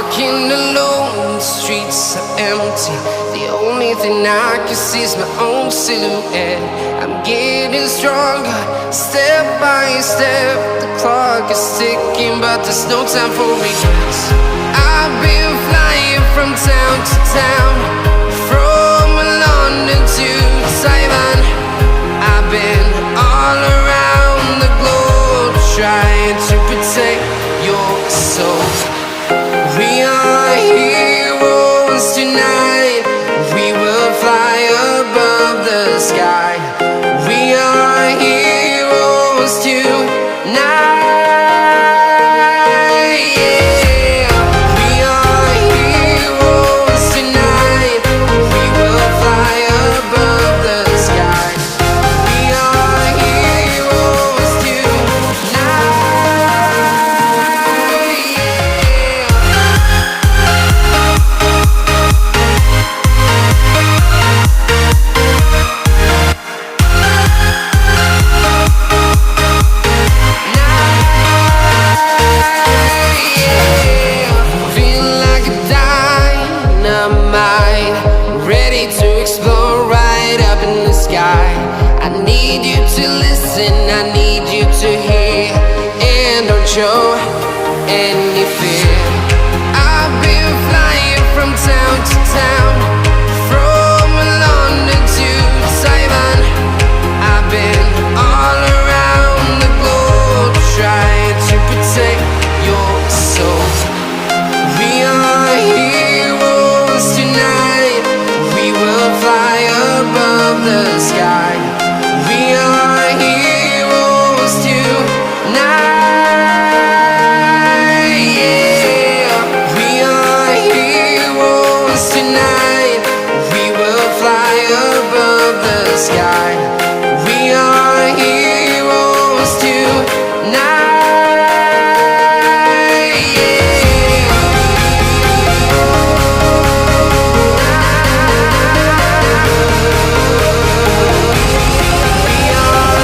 Walking alone, the streets are empty. The only thing I can see is my own silhouette. I'm getting stronger, step by step. The clock is ticking, but there's no time for regrets. I've been flying from town to town, from London to Taiwan. I've been all around the globe, trying to protect your soul. We are heroes tonight. We will fly above the sky. We are heroes tonight. Yeah. We are heroes tonight. We will fly above the sky. We are heroes tonight. Ready to explore right up in the sky. I need you to listen, I need you to hear, and don't show any fear.